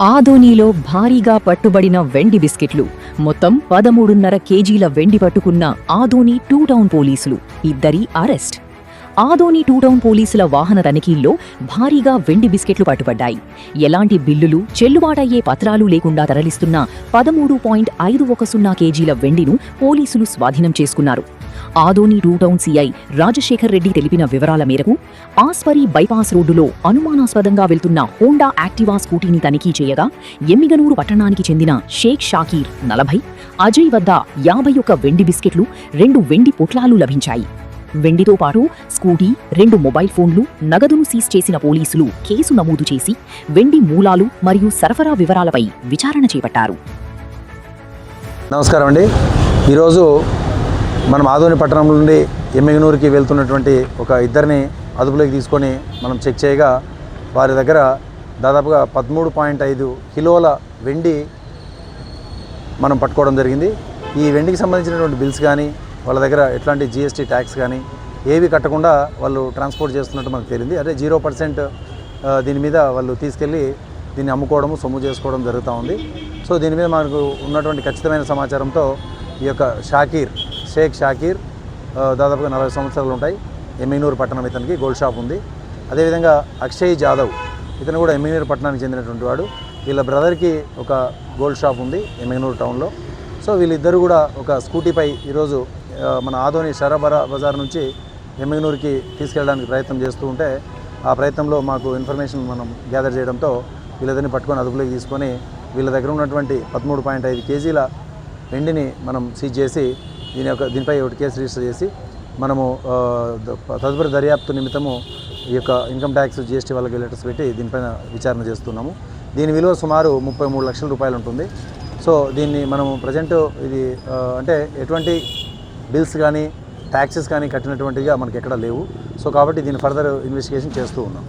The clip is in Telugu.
ఆదోనిలో భారీగా పట్టుబడిన వెండి బిస్కెట్లు. మొత్తం 13.5 కేజీల వెండి పట్టుకున్న ఆదోని 2 టౌన్ పోలీసులు. ఇద్దరి అరెస్ట్. ఆదోని 2 టౌన్ పోలీసుల వాహన తనిఖీల్లో భారీగా వెండి బిస్కెట్లు పట్టుబడ్డాయి. ఎలాంటి బిల్లులు, చెల్లుబాటయ్యే పత్రాలు లేకుండా తరలిస్తున్న 13.510 కేజీల వెండిను పోలీసులు స్వాధీనం చేసుకున్నారు. ఆదోని 2 టౌన్ సీఐ రాజశేఖర్ రెడ్డి తెలిపిన వివరాల మేరకు ఆస్పరి బైపాస్ రోడ్డులో అనుమానాస్పదంగా వెళ్తున్న హోండా యాక్టివా స్కూటీని తనిఖీ చేయగా ఎమ్మిగనూరు పట్టణానికి చెందిన షేక్ షాకీర్ 40, అజయ్ వద్ద 51 వెండి బిస్కెట్లు, 2 వెండి పొట్లాలు లభించాయి. వెండితో పాటు స్కూటీ, 2 మొబైల్ ఫోన్లు, నగదును సీజ్ చేసిన పోలీసులు కేసు నమోదు చేసి వెండి మూలాలు మరియు సరఫరా వివరాలపై విచారణ చేపట్టారు. నమస్కారం అండి. ఈరోజు మనం ఆదోని పట్టణం నుండి ఎమ్మిగనూరుకి వెళ్తున్నటువంటి ఒక ఇద్దరిని అదుపులోకి తీసుకొని మనం చెక్ చేయగా వారి దగ్గర దాదాపుగా 13.5 కిలోల వెండి మనం పట్టుకోవడం జరిగింది. ఈ వెండికి సంబంధించినటువంటి బిల్స్ కానీ, వాళ్ళ దగ్గర ఎట్లాంటి GST ట్యాక్స్ కానీ ఏవి కట్టకుండా వాళ్ళు ట్రాన్స్పోర్ట్ చేస్తున్నట్టు మనకు తేలింది. అదే 0% దీని మీద వాళ్ళు తీసుకెళ్ళి దీన్ని అమ్ముకోవడము, సొమ్ము చేసుకోవడం జరుగుతూ ఉంది. సో దీని మీద మనకు ఉన్నటువంటి ఖచ్చితమైన సమాచారంతో ఈ యొక్క షేక్ షాకీర్ దాదాపుగా 40 సంవత్సరాలు ఉంటాయి. ఎమ్మిగనూరు పట్టణం, ఇతనికి గోల్డ్ షాప్ ఉంది. అదేవిధంగా అక్షయ్ జాదవ్, ఇతను కూడా ఎమ్మిగనూరు పట్టణానికి చెందినటువంటి వాడు. వీళ్ళ బ్రదర్కి ఒక గోల్డ్ షాప్ ఉంది ఎమ్మిగనూరు టౌన్లో. సో వీళ్ళిద్దరూ కూడా ఒక స్కూటీపై ఈరోజు మన ఆదోని షరాబరా బజార్ నుంచి ఎమ్మిగనూరుకి తీసుకెళ్ళడానికి ప్రయత్నం చేస్తూ ఉంటే ఆ ప్రయత్నంలో మాకు ఇన్ఫర్మేషన్ మనం గ్యాదర్ చేయడంతో వీళ్ళిద్దరిని పట్టుకొని అదుపులోకి తీసుకొని వీళ్ళ దగ్గర ఉన్నటువంటి 13.5 కేజీల వెండిని మనం సీజ్ చేసి దీనిపై ఒకటి కేసు రిజిస్టర్ చేసి మనము తదుపరి దర్యాప్తు నిమిత్తము ఈ యొక్క ఇన్కమ్ ట్యాక్స్, GST వాళ్ళకి లెటర్స్ పెట్టి దీనిపైన విచారణ చేస్తున్నాము. దీని విలువ సుమారు 33 లక్షల రూపాయలు ఉంటుంది. సో దీన్ని మనము ప్రజెంట్ ఇది అంటే ఎటువంటి బిల్స్ కానీ, ట్యాక్సెస్ కానీ కట్టినటువంటిగా మనకి ఎక్కడ లేవు. సో కాబట్టి దీన్ని ఫర్దర్ ఇన్వెస్టిగేషన్ చేస్తూ ఉన్నాం.